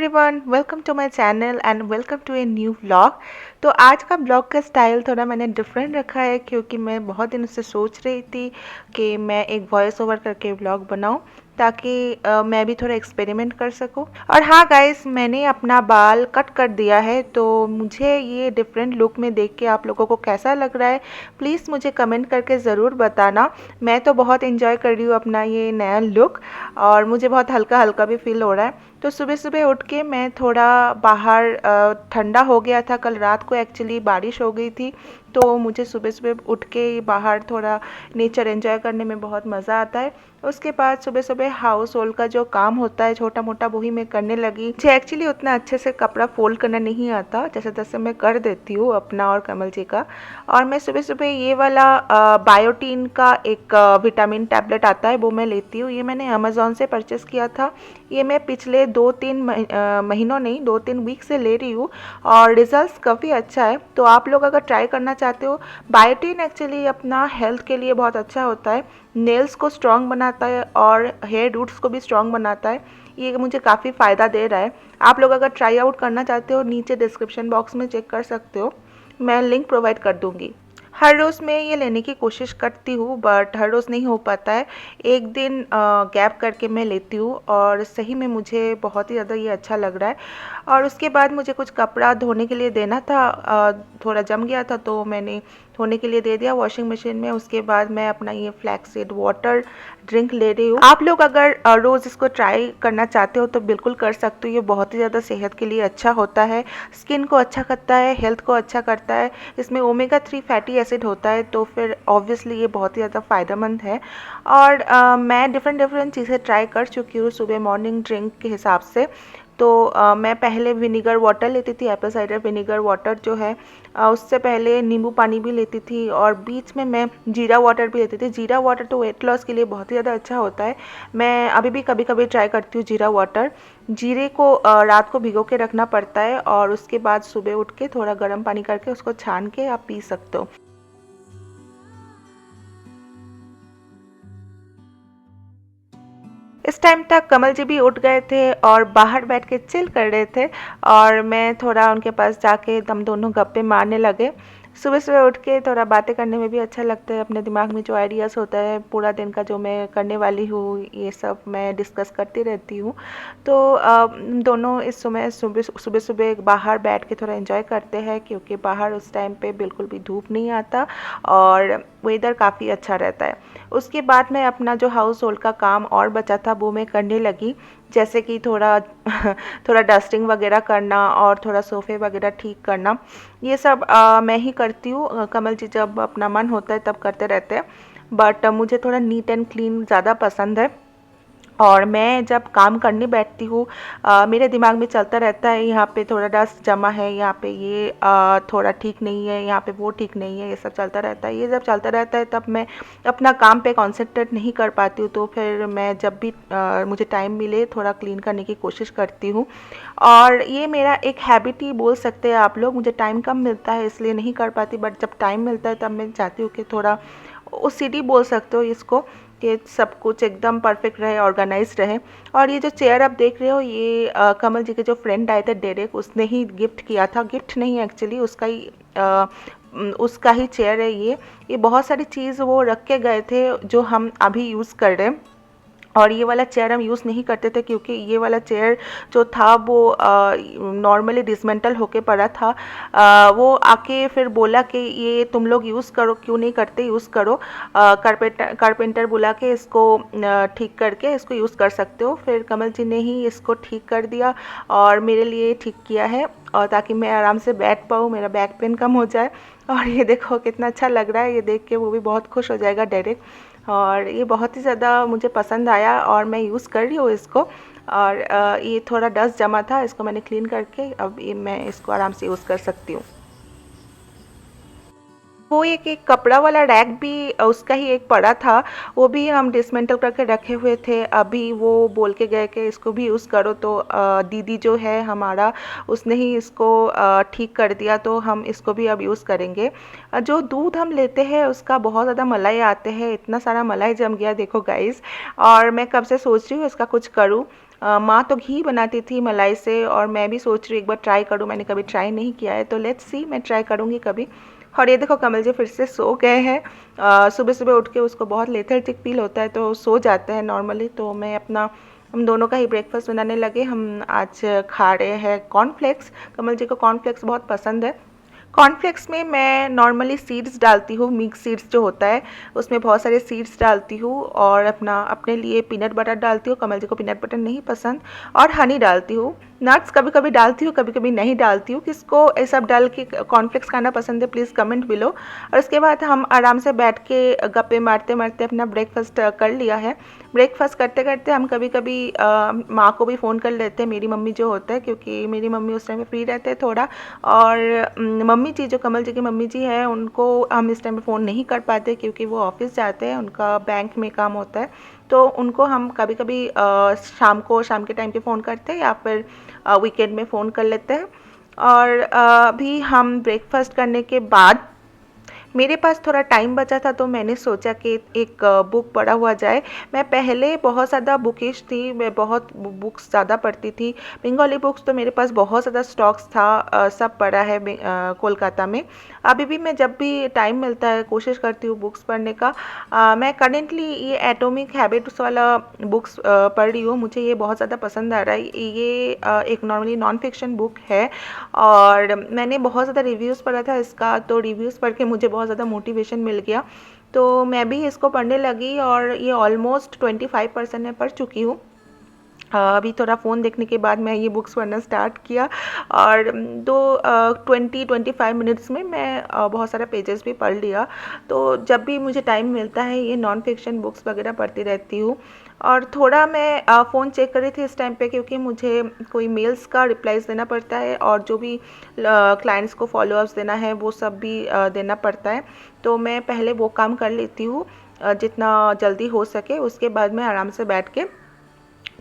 Everyone, welcome to my channel and welcome to a new vlog. तो आज का blog का स्टाइल थोड़ा मैंने डिफरेंट रखा है क्योंकि मैं बहुत दिनों से सोच रही थी कि मैं एक वॉइस ओवर करके व्लॉग बनाऊं ताकि मैं भी थोड़ा एक्सपेरिमेंट कर सकूं। और हाँ गाइस, मैंने अपना बाल कट कर दिया है, तो मुझे ये डिफरेंट लुक में देख के आप लोगों को कैसा लग रहा है प्लीज़ मुझे कमेंट करके ज़रूर बताना। मैं तो बहुत इन्जॉय कर रही हूँ अपना ये नया लुक और मुझे बहुत हल्का हल्का भी फील हो रहा है। तो सुबह सुबह उठ के मैं थोड़ा बाहर, ठंडा हो गया था, कल रात को एक्चुअली बारिश हो गई थी, तो मुझे सुबह सुबह उठ के बाहर थोड़ा नेचर एंजॉय करने में बहुत मज़ा आता है। उसके बाद सुबह सुबह हाउस होल्ड का जो काम होता है छोटा मोटा वही मैं करने लगी। मुझे एक्चुअली उतना अच्छे से कपड़ा फोल्ड करना नहीं आता, जैसे तैसे मैं कर देती हूँ अपना और कमल जी का। और मैं सुबह सुबह ये वाला बायोटीन का एक विटामिन टैबलेट आता है वो मैं लेती हूँ। ये मैंने अमेज़ॉन से परचेस किया था। ये मैं पिछले 2-3 महीनों नहीं, 2-3 वीक से ले रही हूँ और रिजल्ट्स काफ़ी अच्छा है। तो आप लोग अगर ट्राई करना चाहते हो, बायोटीन एक्चुअली अपना हेल्थ के लिए बहुत अच्छा होता है। नेल्स को स्ट्रॉन्ग बनाता है और हेयर रूट्स को भी स्ट्रॉन्ग बनाता है। ये मुझे काफ़ी फ़ायदा दे रहा है। आप लोग अगर ट्राई आउट करना चाहते हो, नीचे डिस्क्रिप्शन बॉक्स में चेक कर सकते हो, मैं लिंक प्रोवाइड कर दूँगी। हर रोज़ मैं ये लेने की कोशिश करती हूँ बट हर रोज़ नहीं हो पाता है। एक दिन गैप करके मैं लेती हूँ और सही में मुझे बहुत ही ज़्यादा ये अच्छा लग रहा है। और उसके बाद मुझे कुछ कपड़ा धोने के लिए देना था, थोड़ा जम गया था तो मैंने धोने के लिए दे दिया वॉशिंग मशीन में। उसके बाद मैं अपना ये फ्लैक्सीड वाटर ड्रिंक ले रही हूँ। आप लोग अगर रोज़ इसको ट्राई करना चाहते हो तो बिल्कुल कर सकते हो। ये बहुत ही ज़्यादा सेहत के लिए अच्छा होता है, स्किन को अच्छा करता है, हेल्थ को अच्छा करता है। इसमें ओमेगा 3 फैटी एसिड होता है, तो फिर ऑब्वियसली ये बहुत ही ज़्यादा फ़ायदेमंद है। और मैं डिफरेंट चीज़ें ट्राई कर चुकी हूँ सुबह मॉर्निंग ड्रिंक के हिसाब से। तो मैं पहले विनीगर वाटर लेती थी, एप्पल साइडर विनीगर वाटर जो है। उससे पहले नींबू पानी भी लेती थी और बीच में मैं जीरा वाटर भी लेती थी। जीरा वाटर तो वेट लॉस के लिए बहुत ही ज़्यादा अच्छा होता है। मैं अभी भी कभी कभी ट्राई करती हूँ जीरा वाटर। जीरे को रात को भिगो के रखना पड़ता है और उसके बाद सुबह उठ के थोड़ा गर्म पानी करके उसको छान के आप पी सकते हो। इस टाइम तक कमल जी भी उठ गए थे और बाहर बैठ के चिल कर रहे थे और मैं थोड़ा उनके पास जाके हम दोनों गप्पे मारने लगे। सुबह सुबह उठ के थोड़ा बातें करने में भी अच्छा लगता है। अपने दिमाग में जो आइडियाज़ होता है पूरा दिन का, जो मैं करने वाली हूँ, ये सब मैं डिस्कस करती रहती हूँ। तो दोनों इस समय सुबह सुबह सुबह बाहर बैठ के थोड़ा एंजॉय करते हैं क्योंकि बाहर उस टाइम पे बिल्कुल भी धूप नहीं आता और वेदर काफ़ी अच्छा रहता है। उसके बाद मैं अपना जो हाउस होल्ड का काम और बचा था वो मैं करने लगी, जैसे कि थोड़ा थोड़ा डस्टिंग वगैरह करना और थोड़ा सोफ़े वगैरह ठीक करना। ये सब मैं ही करती हूँ। कमल जी जब अपना मन होता है तब करते रहते हैं, बट मुझे थोड़ा नीट एंड क्लीन ज़्यादा पसंद है। और मैं जब काम करने बैठती हूँ, मेरे दिमाग में चलता रहता है यहाँ पे थोड़ा डस्ट जमा है, यहाँ पे ये थोड़ा ठीक नहीं है, यहाँ पे वो ठीक नहीं है, ये सब चलता रहता है। ये जब चलता रहता है तब मैं अपना काम पे कंसंट्रेट नहीं कर पाती हूँ। तो फिर मैं जब भी मुझे टाइम मिले थोड़ा क्लीन करने की कोशिश करती हूँ। और ये मेरा एक हैबिट ही बोल सकते हैं आप लोग। मुझे टाइम कम मिलता है इसलिए नहीं कर पाती, बट जब टाइम मिलता है तब मैं चाहती हूँ कि थोड़ा ओसीडी बोल सकते हो इसको, कि सब कुछ एकदम परफेक्ट रहे, ऑर्गेनाइज रहे। और ये जो चेयर आप देख रहे हो, ये कमल जी के जो फ्रेंड आए थे डेरेक, उसने ही गिफ्ट किया था। गिफ्ट नहीं एक्चुअली उसका ही चेयर है ये बहुत सारी चीज़ वो रख के गए थे जो हम अभी यूज़ कर रहे हैं। और ये वाला चेयर हम यूज़ नहीं करते थे क्योंकि ये वाला चेयर जो था वो नॉर्मली डिसमेंटल होके पड़ा था। वो आके फिर बोला कि ये तुम लोग यूज़ करो, क्यों नहीं करते, यूज़ करो। कारपेंटर बुला के इसको ठीक करके इसको यूज़ कर सकते हो। फिर कमल जी ने ही इसको ठीक कर दिया और मेरे लिए ठीक किया है, और ताकि मैं आराम से बैठ पाऊँ, मेरा बैक पेन कम हो जाए। और ये देखो कितना अच्छा लग रहा है, ये देख के वो भी बहुत खुश हो जाएगा डायरेक्ट। और ये बहुत ही ज़्यादा मुझे पसंद आया और मैं यूज़ कर रही हूँ इसको। और ये थोड़ा डस्ट जमा था, इसको मैंने क्लीन करके अब ये मैं इसको आराम से यूज़ कर सकती हूँ। वो एक कपड़ा वाला रैक भी उसका ही एक पड़ा था, वो भी हम डिसमेंटल करके रखे हुए थे। अभी वो बोल के गए कि इसको भी यूज़ करो, तो दीदी जो है हमारा, उसने ही इसको ठीक कर दिया, तो हम इसको भी अब यूज़ करेंगे। जो दूध हम लेते हैं उसका बहुत ज़्यादा मलाई आते हैं, इतना सारा मलाई जम गया देखो गाइस। और मैं कब से सोच रही हूँ इसका कुछ करूँ। माँ तो घी बनाती थी मलाई से, और मैं भी सोच रही हूँ एक बार ट्राई करूँ, मैंने कभी ट्राई नहीं किया है, तो लेट्स सी, मैं ट्राई करूँगी कभी। और ये देखो कमल जी फिर से सो गए हैं। सुबह सुबह उठ के उसको बहुत लेथर्जिक फील होता है तो सो जाते हैं नॉर्मली। तो मैं अपना, हम दोनों का ही ब्रेकफास्ट बनाने लगे। हम आज खा रहे हैं कॉर्नफ्लेक्स। कमल जी को कॉर्नफ्लेक्स बहुत पसंद है। कॉर्नफ्लेक्स में मैं नॉर्मली सीड्स डालती हूँ, मिक्स सीड्स जो होता है उसमें बहुत सारे सीड्स डालती हूँ, और अपना अपने लिए पीनट बटर डालती हूँ। कमल जी को पीनट बटर नहीं पसंद। और हनी डालती हूँ। नट्स कभी कभी डालती हूँ, कभी कभी नहीं डालती हूँ। किसको ये सब डाल के कॉर्नफ्लेक्स खाना पसंद है प्लीज़ कमेंट बिलो। और उसके बाद हम आराम से बैठ के गप्पे मारते मारते अपना ब्रेकफास्ट कर लिया है। ब्रेकफास्ट करते करते हम कभी कभी माँ को भी फ़ोन कर लेते हैं, मेरी मम्मी जो होता है, क्योंकि मेरी मम्मी उस टाइम पे फ्री रहते हैं थोड़ा। और मम्मी जी जो कमल जी की मम्मी जी हैं उनको हम इस टाइम पे फ़ोन नहीं कर पाते क्योंकि वो ऑफिस जाते हैं, उनका बैंक में काम होता है। तो उनको हम कभी कभी शाम के टाइम पे फ़ोन करते हैं, या फिर वीकेंड में फ़ोन कर लेते हैं। और अभी हम ब्रेकफास्ट करने के बाद मेरे पास थोड़ा टाइम बचा था, तो मैंने सोचा कि एक बुक पढ़ा हुआ जाए। मैं पहले बहुत ज़्यादा बुकिश थी, मैं बहुत बुक्स ज़्यादा पढ़ती थी। बंगाली बुक्स तो मेरे पास बहुत ज़्यादा स्टॉक्स था, सब पढ़ा है कोलकाता में। अभी भी मैं जब भी टाइम मिलता है कोशिश करती हूँ बुक्स पढ़ने का। मैं करेंटली ये एटॉमिक हैबिट्स वाला बुक्स पढ़ रही हूँ। मुझे ये बहुत ज़्यादा पसंद आ रहा है। ये एक नॉर्मली नॉन फिक्शन बुक है, और मैंने बहुत ज़्यादा रिव्यूज़ पढ़ा था इसका, तो रिव्यूज़ पढ़ के मुझे बहुत ज़्यादा मोटिवेशन मिल गया। तो मैं भी इसको पढ़ने लगी, और ये ऑलमोस्ट 25% मैं पढ़ चुकी हूँ। अभी थोड़ा फ़ोन देखने के बाद मैं ये बुक्स पढ़ना स्टार्ट किया, और 20-25 मिनट्स में मैं बहुत सारा पेजेस भी पढ़ लिया। तो जब भी मुझे टाइम मिलता है ये नॉन फिक्शन बुक्स वगैरह पढ़ती रहती हूँ। और थोड़ा मैं फ़ोन चेक कर रही थी इस टाइम पे, क्योंकि मुझे कोई मेल्स का रिप्लाईज़ देना पड़ता है, और जो भी क्लाइंट्स को फॉलोअप्स देना है वो सब भी देना पड़ता है। तो मैं पहले वो काम कर लेती हूँ जितना जल्दी हो सके, उसके बाद मैं आराम से बैठ के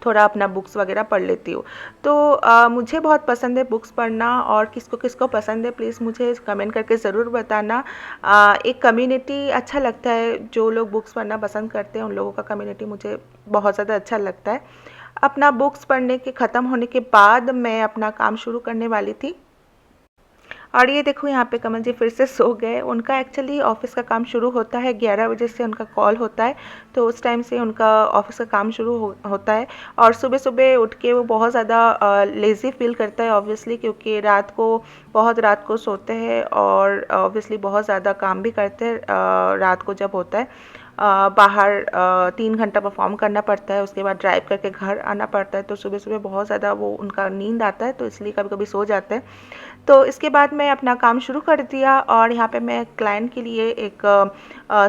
थोड़ा अपना बुक्स वगैरह पढ़ लेती हूँ। तो मुझे बहुत पसंद है बुक्स पढ़ना, और किसको किसको पसंद है प्लीज़ मुझे कमेंट करके ज़रूर बताना। एक कम्युनिटी अच्छा लगता है, जो लोग बुक्स पढ़ना पसंद करते हैं उन लोगों का कम्युनिटी मुझे बहुत ज़्यादा अच्छा लगता है। अपना बुक्स पढ़ने के ख़त्म होने के बाद मैं अपना काम शुरू करने वाली थी। और ये देखो यहाँ पे कमल जी फिर से सो गए। उनका एक्चुअली ऑफिस का काम शुरू होता है 11 बजे से, उनका कॉल होता है, तो उस टाइम से उनका ऑफिस का काम शुरू होता है। और सुबह सुबह उठ के वो बहुत ज़्यादा लेज़ी फील करता है ऑब्वियसली, क्योंकि बहुत रात को सोते हैं, और ऑब्वियसली बहुत ज़्यादा काम भी करते हैं रात को जब होता है। बाहर 3 घंटा परफॉर्म करना पड़ता है, उसके बाद ड्राइव करके घर आना पड़ता है, तो सुबह सुबह बहुत ज़्यादा वो उनका नींद आता है, तो इसलिए कभी कभी सो जाते हैं। तो इसके बाद मैं अपना काम शुरू कर दिया, और यहाँ पे मैं क्लाइंट के लिए एक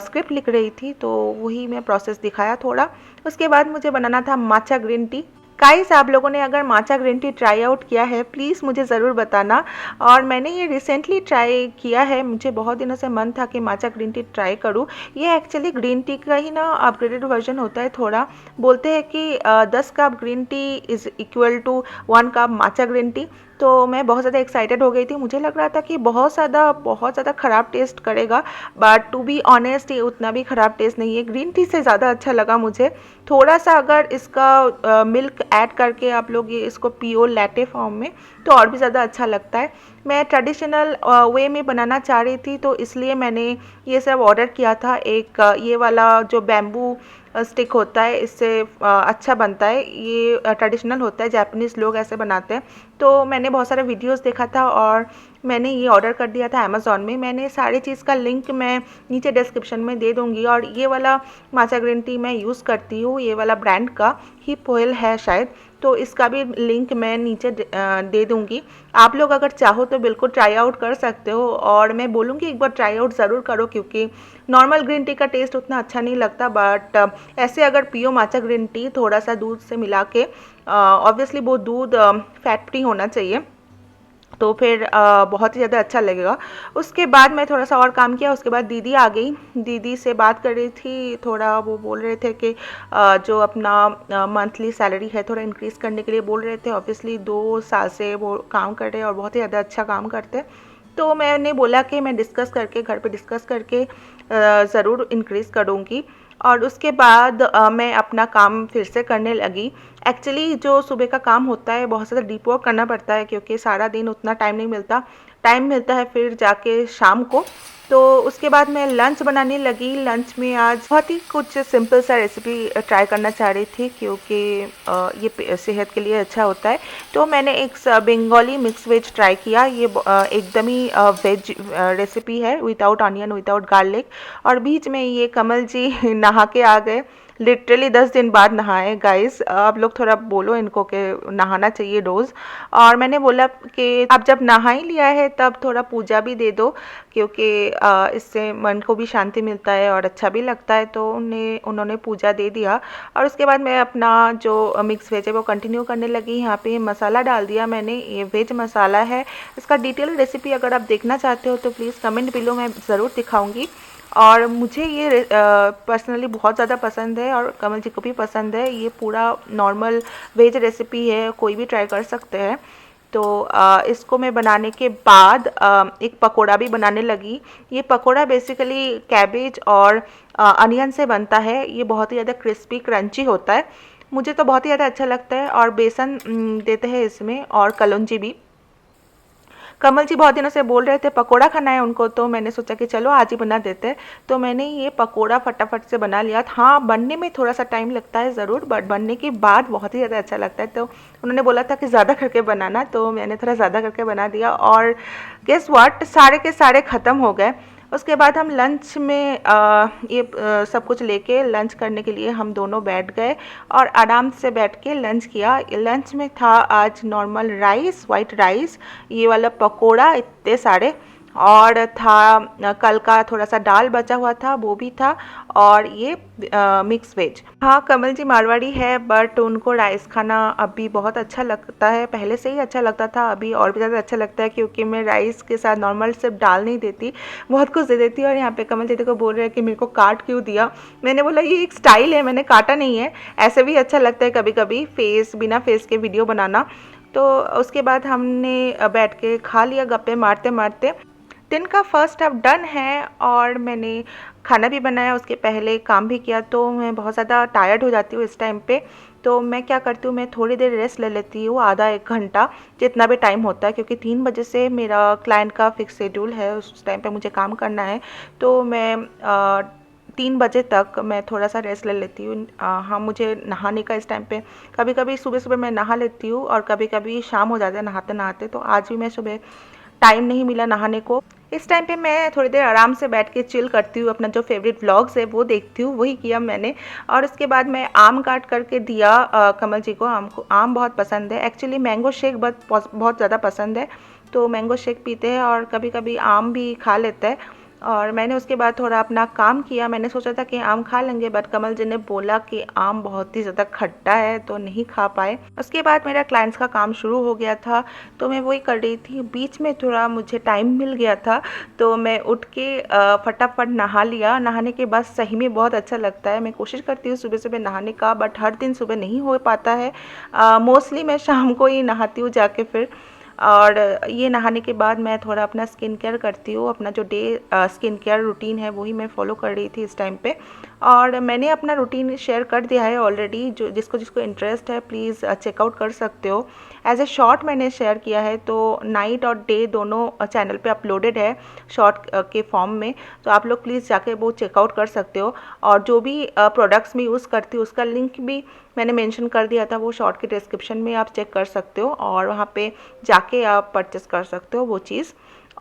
स्क्रिप्ट लिख रही थी, तो वही मैं प्रोसेस दिखाया थोड़ा। उसके बाद मुझे बनाना था माचा ग्रीन टी। गाइस आप लोगों ने अगर माचा ग्रीन टी ट्राई आउट किया है प्लीज़ मुझे ज़रूर बताना। और मैंने ये रिसेंटली ट्राई किया है, मुझे बहुत दिनों से मन था कि माचा ग्रीन टी ट्राई करूँ। ये एक्चुअली ग्रीन टी का ही ना अपग्रेडेड वर्जन होता है थोड़ा। बोलते हैं कि 10 cup green tea is equal to 1 cup matcha green tea. तो मैं बहुत ज़्यादा एक्साइटेड हो गई थी, मुझे लग रहा था कि बहुत ज़्यादा ख़राब टेस्ट करेगा, बट टू बी ऑनेस्ट ये उतना भी ख़राब टेस्ट नहीं है, ग्रीन टी से ज़्यादा अच्छा लगा मुझे। थोड़ा सा अगर इसका मिल्क ऐड करके आप लोग ये इसको पियो लैटे फॉर्म में, तो और भी ज़्यादा अच्छा लगता है। मैं ट्रेडिशनल वे में बनाना चाह रही थी, तो इसलिए मैंने ये सब ऑर्डर किया था। एक ये वाला जो बैम्बू स्टिक होता है, इससे अच्छा बनता है, ये ट्रेडिशनल होता है, जापानीज़ लोग ऐसे बनाते हैं। तो मैंने बहुत सारे वीडियोस देखा था, और मैंने ये ऑर्डर कर दिया था अमेज़ॉन में। मैंने सारी चीज़ का लिंक मैं नीचे डिस्क्रिप्शन में दे दूँगी। और ये वाला माचा ग्रीन टी मैं यूज़ करती हूँ, ये वाला ब्रांड का हिप ऑयल है शायद, तो इसका भी लिंक मैं नीचे दे दूँगी। आप लोग अगर चाहो तो बिल्कुल ट्राई आउट कर सकते हो, और मैं बोलूँगी एक बार ट्राई आउट ज़रूर करो, क्योंकि नॉर्मल ग्रीन टी का टेस्ट उतना अच्छा नहीं लगता, बट ऐसे अगर पियो माचा ग्रीन टी थोड़ा सा दूध से मिला के, ऑब्वियसली वो दूध फैट फ्री होना चाहिए, तो फिर बहुत ही ज़्यादा अच्छा लगेगा। उसके बाद मैं थोड़ा सा और काम किया, उसके बाद दीदी आ गई, दीदी से बात कर रही थी थोड़ा। वो बोल रहे थे कि जो अपना मंथली सैलरी है थोड़ा इंक्रीज़ करने के लिए बोल रहे थे। ऑब्वियसली 2 साल से वो काम कर रहे हैं, और बहुत ही ज़्यादा अच्छा काम करते हैं। तो मैंने बोला कि मैं डिस्कस करके घर पे डिस्कस करके ज़रूर इंक्रीज़ करूँगी। और उसके बाद मैं अपना काम फिर से करने लगी। एक्चुअली जो सुबह का काम होता है बहुत ज़्यादा डीप वर्क करना पड़ता है, क्योंकि सारा दिन उतना टाइम नहीं मिलता। टाइम मिलता है फिर जाके शाम को। तो उसके बाद मैं लंच बनाने लगी। लंच में आज बहुत ही कुछ सिंपल सा रेसिपी ट्राई करना चाह रही थी, क्योंकि ये सेहत के लिए अच्छा होता है। तो मैंने एक बंगाली मिक्स वेज ट्राई किया। ये एकदम ही वेज रेसिपी है, विदाउट ऑनियन, विदाउट गार्लिक। और बीच में ये कमल जी नहा के आ गए। लिटरली 10 दिन बाद नहाए गाइस। आप लोग थोड़ा बोलो इनको कि नहाना चाहिए रोज़। और मैंने बोला कि आप जब नहा ही लिया है तब थोड़ा पूजा भी दे दो, क्योंकि इससे मन को भी शांति मिलता है और अच्छा भी लगता है। तो उन्होंने पूजा दे दिया। और उसके बाद मैं अपना जो मिक्स वेज है वो कंटिन्यू करने लगी। यहाँ पे मसाला डाल दिया मैंने, ये वेज मसाला है। इसका डिटेल रेसिपी अगर आप देखना चाहते हो तो प्लीज़ कमेंट बिलो, मैं ज़रूर दिखाऊंगी। और मुझे ये पर्सनली बहुत ज़्यादा पसंद है और कमल जी को भी पसंद है। ये पूरा नॉर्मल वेज रेसिपी है, कोई भी ट्राई कर सकते हैं। तो इसको मैं बनाने के बाद एक पकोड़ा भी बनाने लगी। ये पकोड़ा बेसिकली कैबेज और अनियन से बनता है। ये बहुत ही ज़्यादा क्रिस्पी क्रंची होता है, मुझे तो बहुत ही ज़्यादा अच्छा लगता है। और बेसन देते हैं इसमें, और कलौंजी भी। कमल जी बहुत दिनों से बोल रहे थे पकोड़ा खाना है उनको, तो मैंने सोचा कि चलो आज ही बना देते हैं। तो मैंने ये पकोड़ा फटाफट से बना लिया था। हाँ, बनने में थोड़ा सा टाइम लगता है ज़रूर, बट बनने के बाद बहुत ही ज़्यादा अच्छा लगता है। तो उन्होंने बोला था कि ज़्यादा करके बनाना, तो मैंने थोड़ा ज़्यादा करके बना दिया। और गेस व्हाट, सारे के सारे ख़त्म हो गए। उसके बाद हम लंच में सब कुछ लेके लंच करने के लिए हम दोनों बैठ गए और आराम से बैठ के लंच किया। लंच में था आज नॉर्मल राइस, वाइट राइस, ये वाला पकोड़ा, इतने सारे। और था कल का थोड़ा सा दाल बचा हुआ था, वो भी था। और ये मिक्स वेज। हाँ, कमल जी मारवाड़ी है, बट उनको राइस खाना अभी बहुत अच्छा लगता है। पहले से ही अच्छा लगता था, अभी और भी ज़्यादा अच्छा लगता है, क्योंकि मैं राइस के साथ नॉर्मल सिर्फ दाल नहीं देती, बहुत कुछ दे देती। और यहाँ पे कमल जी को बोल रहे हैं कि मेरे को काट क्यों दिया। मैंने बोला ये एक स्टाइल है, मैंने काटा नहीं है। ऐसे भी अच्छा लगता है कभी कभी बिना फेस के वीडियो बनाना। तो उसके बाद हमने बैठ के खा लिया गप्पे मारते मारते। दिन का फर्स्ट हाफ डन है और मैंने खाना भी बनाया, उसके पहले काम भी किया। तो मैं बहुत ज़्यादा टायर्ड हो जाती हूँ इस टाइम पे। तो मैं क्या करती हूँ, मैं थोड़ी देर रेस्ट ले लेती हूँ, आधा एक घंटा, जितना भी टाइम होता है, क्योंकि 3 बजे से मेरा क्लाइंट का फिक्स शेड्यूल है, उस टाइम पे मुझे काम करना है। तो मैं 3 बजे तक मैं थोड़ा सा रेस्ट ले लेती हूँ। हाँ, मुझे नहाने का इस टाइम पे, कभी कभी सुबह सुबह मैं नहा लेती हूँ और कभी कभी शाम हो जाता है नहाते नहाते। तो आज भी मैं सुबह टाइम नहीं मिला नहाने को। इस टाइम पे मैं थोड़ी देर आराम से बैठ के चिल करती हूँ, अपना जो फेवरेट व्लॉग्स है वो देखती हूँ, वही किया मैंने। और उसके बाद मैं आम काट करके दिया कमल जी को। आम बहुत पसंद है, एक्चुअली मैंगो शेक बहुत ज़्यादा पसंद है। तो मैंगो शेक पीते हैं और कभी कभी आम भी खा लेते हैं। और मैंने उसके बाद थोड़ा अपना काम किया। मैंने सोचा था कि आम खा लेंगे, बट कमल जी ने बोला कि आम बहुत ही ज़्यादा खट्टा है, तो नहीं खा पाए। उसके बाद मेरा क्लाइंट्स का काम शुरू हो गया था, तो मैं वही कर रही थी। बीच में थोड़ा मुझे टाइम मिल गया था, तो मैं उठ के फटाफट नहा लिया। नहाने के बाद सही में बहुत अच्छा लगता है। मैं कोशिश करती हूँ सुबह सुबह नहाने का, बट हर दिन सुबह नहीं हो पाता है। मोस्टली मैं शाम को ही नहाती हूँ जाके फिर। और ये नहाने के बाद मैं थोड़ा अपना स्किन केयर करती हूँ। अपना जो स्किन केयर रूटीन है वही मैं फॉलो कर रही थी इस टाइम पे। और मैंने अपना रूटीन शेयर कर दिया है ऑलरेडी, जो जिसको जिसको इंटरेस्ट है प्लीज़ चेकआउट कर सकते हो। एज ए शॉर्ट मैंने शेयर किया है, तो नाइट और डे दोनों चैनल पे अपलोडेड है शॉर्ट के फॉर्म में। तो आप लोग प्लीज़ जाके वो चेकआउट कर सकते हो। और जो भी प्रोडक्ट्स मैं यूज़ करती हूँ उसका लिंक भी मैंने मेंशन कर दिया था, वो शॉर्ट के डिस्क्रिप्शन में आप चेक कर सकते हो और वहाँ पे जाके आप परचेस कर सकते हो वो चीज़।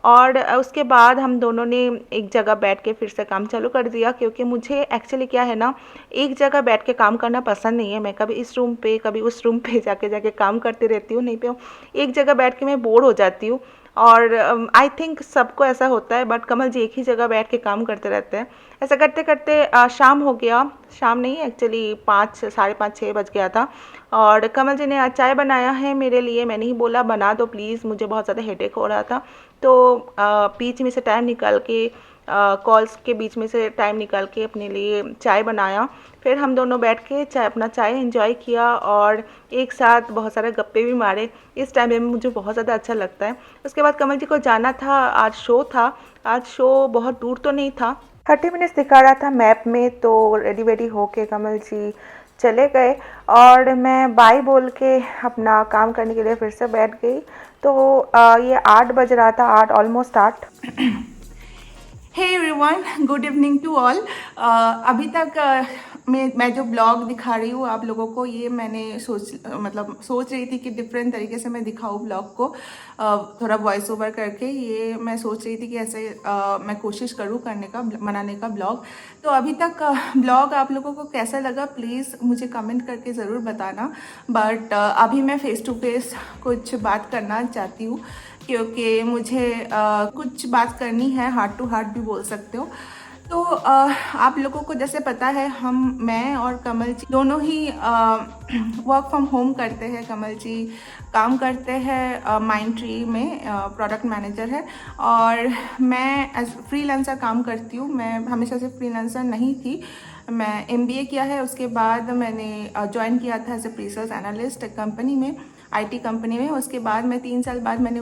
और उसके बाद हम दोनों ने एक जगह बैठ के फिर से काम चालू कर दिया, क्योंकि मुझे एक्चुअली क्या है ना, एक जगह बैठ के काम करना पसंद नहीं है। मैं कभी इस रूम पे कभी उस रूम पे जाके जाके काम करती रहती हूँ, नहीं पे एक जगह बैठ के मैं बोर हो जाती हूँ। और आई थिंक सबको ऐसा होता है, बट कमल जी एक ही जगह बैठ के काम करते रहते हैं। ऐसा करते करते शाम हो गया। शाम नहीं, एक्चुअली 5, साढ़े 5, 6 बज गया था। और कमल जी ने आज चाय बनाया है मेरे लिए। मैंने ही बोला बना दो प्लीज़, मुझे बहुत ज़्यादा हेडेक हो रहा था। तो बीच में से टाइम निकाल के, कॉल्स के बीच में से टाइम निकाल के अपने लिए चाय बनाया। फिर हम दोनों बैठ के अपना चाय एंजॉय किया और एक साथ बहुत सारे गप्पे भी मारे। इस टाइम में मुझे बहुत ज़्यादा अच्छा लगता है। उसके बाद कमल जी को जाना था, आज शो था। आज शो बहुत दूर तो नहीं था, 30 मिनट्स दिखा रहा था मैप में, तो रेडी वेडी होके कमल जी चले गए और मैं बाय बोल के अपना काम करने के लिए फिर से बैठ गई। तो ये 8 बज रहा था, 8 almost 8। Hey everyone, good evening to all. अभी तक मैं जो ब्लॉग दिखा रही हूँ आप लोगों को, ये मैंने सोच रही थी कि डिफरेंट तरीके से मैं दिखाऊँ ब्लॉग को, थोड़ा वॉइस ओवर करके। ये मैं सोच रही थी कि ऐसे मैं कोशिश करूँ बनाने का ब्लॉग। तो अभी तक ब्लॉग आप लोगों को कैसा लगा प्लीज़ मुझे कमेंट करके ज़रूर बताना। बट अभी मैं फ़ेस टू फेस कुछ बात करना चाहती हूँ, क्योंकि मुझे कुछ बात करनी है, हार्ट टू हार्ट भी बोल सकते हो। तो आप लोगों को जैसे पता है, मैं और कमल जी दोनों ही वर्क फ्रॉम होम करते हैं। कमल जी काम करते हैं माइंडट्री में, प्रोडक्ट मैनेजर है, और मैं एज फ्रीलांसर काम करती हूँ। मैं हमेशा से फ्रीलांसर नहीं थी। मैं MBA किया है, उसके बाद मैंने ज्वाइन किया था एज ए प्रीसेल्स एनालिस्ट कंपनी में, IT कंपनी में। उसके बाद मैं 3 साल बाद मैंने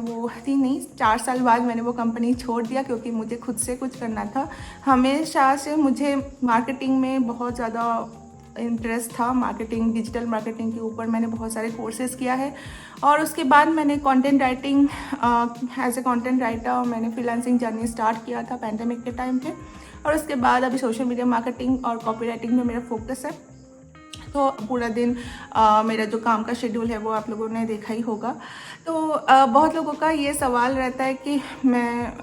4 साल बाद मैंने वो कंपनी छोड़ दिया, क्योंकि मुझे खुद से कुछ करना था। हमेशा से मुझे मार्केटिंग में बहुत ज़्यादा इंटरेस्ट था। डिजिटल मार्केटिंग के ऊपर मैंने बहुत सारे कोर्सेज़ किया है, और उसके बाद मैंने content writing as a content writer मैंने फ्रीलांसिंग जर्नी स्टार्ट किया था पैंडेमिक के टाइम पे। और उसके बाद अभी सोशल मीडिया मार्केटिंग और कॉपी राइटिंग में मेरा फोकस है। तो पूरा दिन मेरा जो काम का शेड्यूल है वो आप लोगों ने देखा ही होगा। तो बहुत लोगों का ये सवाल रहता है कि मैं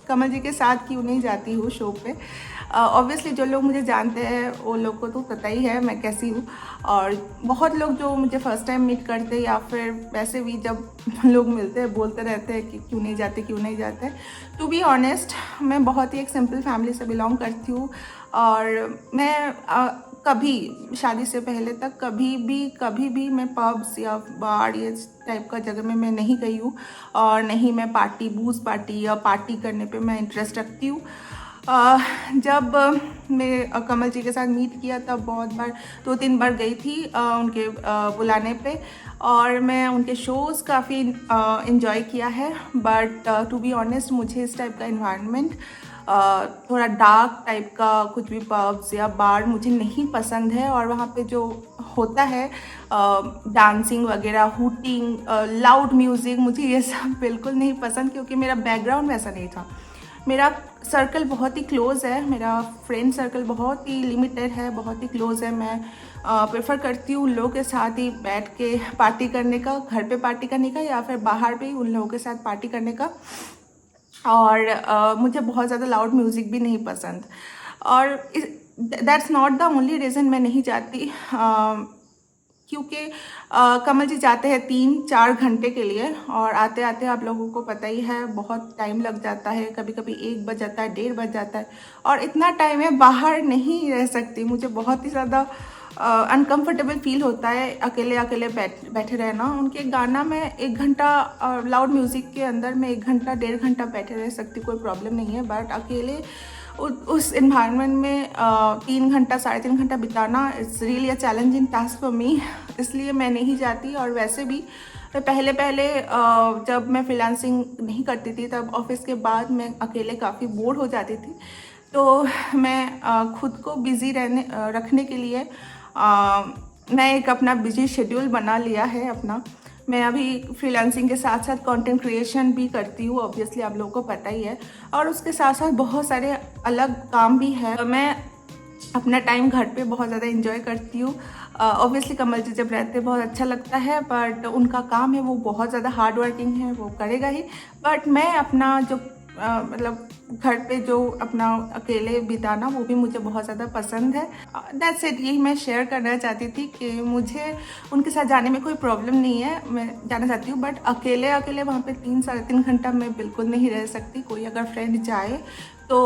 कमल जी के साथ क्यों नहीं जाती हूँ शो पे। ऑब्वियसली जो लोग मुझे जानते हैं वो लोग को तो पता ही है मैं कैसी हूँ, और बहुत लोग जो मुझे फ़र्स्ट टाइम मीट करते या फिर वैसे भी जब लोग मिलते हैं बोलते रहते हैं कि क्यों नहीं जाते। टू बी ऑनेस्ट, मैं बहुत ही एक सिंपल फैमिली से बिलोंग करती हूँ, और मैं कभी शादी से पहले तक कभी भी मैं पब्स या बार ये टाइप का जगह में मैं नहीं गई हूँ, और नहीं मैं बूज़ पार्टी या पार्टी करने पे मैं इंटरेस्ट रखती हूँ। जब मैं कमल जी के साथ मीट किया तब बहुत बार 2-3 बार गई थी उनके बुलाने पे, और मैं उनके शोज़ काफ़ी इन्जॉय किया है। बट टू बी ऑनेस्ट, मुझे इस टाइप का इन्वायरमेंट, थोड़ा डार्क टाइप का कुछ भी पब्स या बार मुझे नहीं पसंद है। और वहाँ पे जो होता है डांसिंग वगैरह, हूटिंग, लाउड म्यूज़िक, मुझे ये सब बिल्कुल नहीं पसंद, क्योंकि मेरा बैकग्राउंड वैसा नहीं था। मेरा सर्कल बहुत ही क्लोज़ है, मेरा फ्रेंड सर्कल बहुत ही लिमिटेड है, बहुत ही क्लोज़ है। मैं प्रेफर करती हूँ उन लोगों के साथ ही बैठ के पार्टी करने का, घर पे पार्टी करने का, या फिर बाहर भी उन लोगों के साथ पार्टी करने का। और मुझे बहुत ज़्यादा लाउड म्यूज़िक भी नहीं पसंद, और that's not the only reason मैं नहीं जाती। क्योंकि कमल जी जाते हैं 3-4 घंटे के लिए, और आते आते आप लोगों को पता ही है बहुत टाइम लग जाता है। कभी कभी 1 बज जाता है, 1:30 बज जाता है, और इतना टाइम मैं बाहर नहीं रह सकती। मुझे बहुत ही ज़्यादा अनकंफर्टेबल फील होता है अकेले बैठे रहना। उनके गाना में 1 घंटा लाउड म्यूज़िक के अंदर में 1 घंटा 1.5 घंटा बैठे रह सकती, कोई प्रॉब्लम नहीं है। बट अकेले उस इन्वायरमेंट में 3 घंटा 3.5 घंटा बिताना, it's really a challenging task for me. इसलिए मैं नहीं जाती। और वैसे भी पहले जब मैं फ्रीलांसिंग नहीं करती थी, तब ऑफिस के बाद मैं अकेले काफ़ी बोर हो जाती थी। तो मैं खुद को बिज़ी रखने के लिए मैं एक अपना बिजी शेड्यूल बना लिया है अपना। मैं अभी फ्रीलांसिंग के साथ साथ कंटेंट क्रिएशन भी करती हूँ, ऑब्वियसली आप लोगों को पता ही है, और उसके साथ साथ बहुत सारे अलग काम भी है। मैं अपना टाइम घर पे बहुत ज़्यादा एंजॉय करती हूँ। ऑब्वियसली कमल जी जब रहते बहुत अच्छा लगता है, बट उनका काम है वो बहुत ज़्यादा हार्ड वर्किंग है, वो करेगा ही। बट मैं अपना जो मतलब घर पे जो अपना अकेले बिताना, वो भी मुझे बहुत ज़्यादा पसंद है। दैट्स इट, यही मैं शेयर करना चाहती थी कि मुझे उनके साथ जाने में कोई प्रॉब्लम नहीं है, मैं जाना चाहती हूँ। बट अकेले वहाँ पे 3-3.5 घंटा मैं बिल्कुल नहीं रह सकती। कोई अगर फ्रेंड जाए तो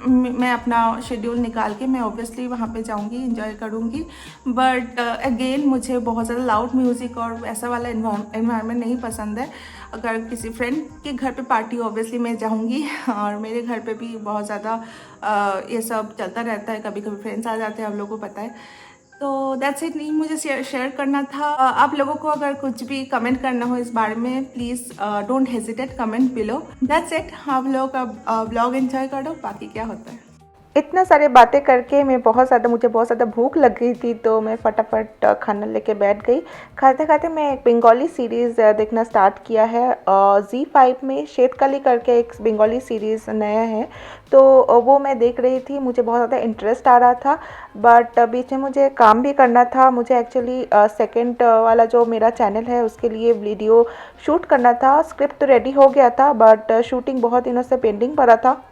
मैं अपना शेड्यूल निकाल के मैं ऑब्वियसली वहाँ पे जाऊँगी, इंजॉय करूँगी। बट अगेन मुझे बहुत ज़्यादा लाउड म्यूज़िक और ऐसा वाला इन्वायरमेंट नहीं पसंद है। अगर किसी फ्रेंड के घर पे पार्टी ऑब्वियसली मैं जाऊँगी, और मेरे घर पे भी बहुत ज़्यादा ये सब चलता रहता है, कभी कभी फ्रेंड्स आ जाते हैं, आप लोगों को पता है। तो दैट्स इट, नहीं मुझे शेयर करना था। आप लोगों को अगर कुछ भी कमेंट करना हो इस बारे में, please don't hesitate, comment below. That's it, आप लोग अब ब्लॉग एंजॉय करो, बाकी क्या होता है। इतना सारे बातें करके मुझे बहुत ज़्यादा भूख लग गई थी, तो मैं फटाफट खाना लेके बैठ गई। खाते खाते मैं एक बंगाली सीरीज़ देखना स्टार्ट किया है। Z5 में श्वेतकली करके एक बंगाली सीरीज़ नया है, तो वो मैं देख रही थी। मुझे बहुत ज़्यादा इंटरेस्ट आ रहा था, बट बीच में मुझे काम भी करना था। मुझे एक्चुअली सेकंड वाला जो मेरा चैनल है उसके लिए वीडियो शूट करना था। स्क्रिप्ट तो रेडी हो गया था, बट शूटिंग बहुत दिनों से पेंडिंग पड़ा था।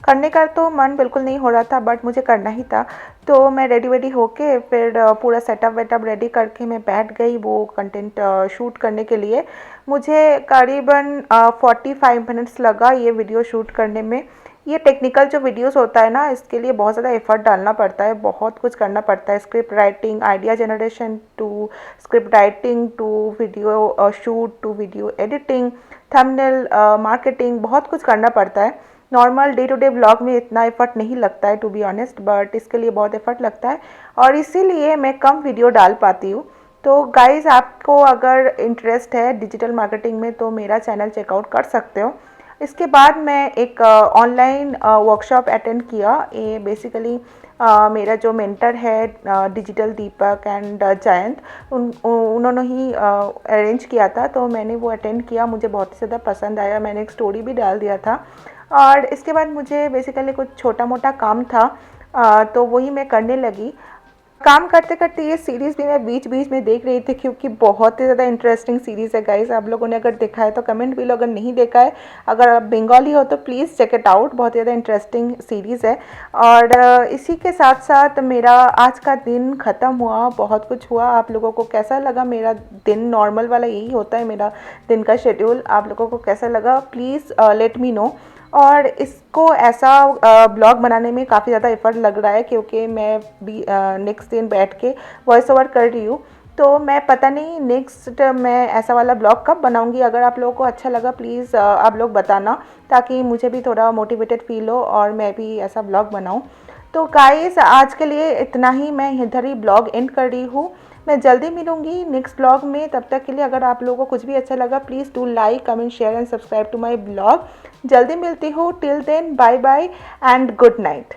करने का तो मन बिल्कुल नहीं हो रहा था, बट मुझे करना ही था। तो मैं रेडी वेडी होके फिर पूरा सेटअप वेटअप रेडी करके मैं बैठ गई वो कंटेंट शूट करने के लिए। मुझे करीबन 45 मिनट्स लगा ये वीडियो शूट करने में। ये टेक्निकल जो वीडियोस होता है ना, इसके लिए बहुत ज़्यादा एफर्ट डालना पड़ता है, बहुत कुछ करना पड़ता है। Script writing, idea generation to script writing to video shoot to video editing, thumbnail marketing, बहुत कुछ करना पड़ता है। Normal day to day vlog में इतना एफर्ट नहीं लगता है टू बी ऑनेस्ट, बट इसके लिए बहुत एफर्ट लगता है और इसीलिए मैं कम वीडियो डाल पाती हूँ। तो गाइज़, आपको अगर इंटरेस्ट है डिजिटल मार्केटिंग में तो मेरा चैनल चेकआउट कर सकते हो। इसके बाद मैं एक ऑनलाइन वर्कशॉप अटेंड किया। ये बेसिकली मेरा जो मेंटर है डिजिटल दीपक एंड जयंत, उन्होंने ही अरेंज किया था, तो मैंने वो अटेंड किया। मुझे बहुत ही ज़्यादा पसंद आया। मैंने एक स्टोरी भी डाल दिया था और इसके बाद मुझे बेसिकली कुछ छोटा मोटा काम था, तो वही मैं करने लगी। काम करते करते ये सीरीज़ भी मैं बीच बीच में देख रही थी, क्योंकि बहुत ही ज़्यादा इंटरेस्टिंग सीरीज़ है गाइस। आप लोगों ने अगर देखा है तो कमेंट भी लो, अगर नहीं देखा है, अगर आप बंगाली हो तो प्लीज़ चेक इट आउट। बहुत ज़्यादा इंटरेस्टिंग सीरीज़ है। और इसी के साथ साथ मेरा आज का दिन ख़त्म हुआ, बहुत कुछ हुआ। आप लोगों को कैसा लगा मेरा दिन? नॉर्मल वाला यही होता है मेरा दिन का शेड्यूल। आप लोगों को कैसा लगा प्लीज़ लेट मी नो। और इसको ऐसा ब्लॉग बनाने में काफ़ी ज़्यादा एफर्ट लग रहा है, क्योंकि मैं भी नेक्स्ट दिन बैठ के वॉइस ओवर कर रही हूँ। तो मैं पता नहीं नेक्स्ट मैं ऐसा वाला ब्लॉग कब बनाऊँगी। अगर आप लोगों को अच्छा लगा प्लीज़ आप लोग बताना, ताकि मुझे भी थोड़ा मोटिवेटेड फील हो और मैं भी ऐसा ब्लॉग बनाऊँ। तो गाइस, आज के लिए इतना ही। मैं इधर ही ब्लॉग एंड कर रही हूँ। मैं जल्दी मिलूंगी नेक्स्ट ब्लॉग में। तब तक के लिए अगर आप लोगों को कुछ भी अच्छा लगा please do like, comment, share and subscribe to my blog. जल्दी मिलती हूँ। Till then, bye bye and good night.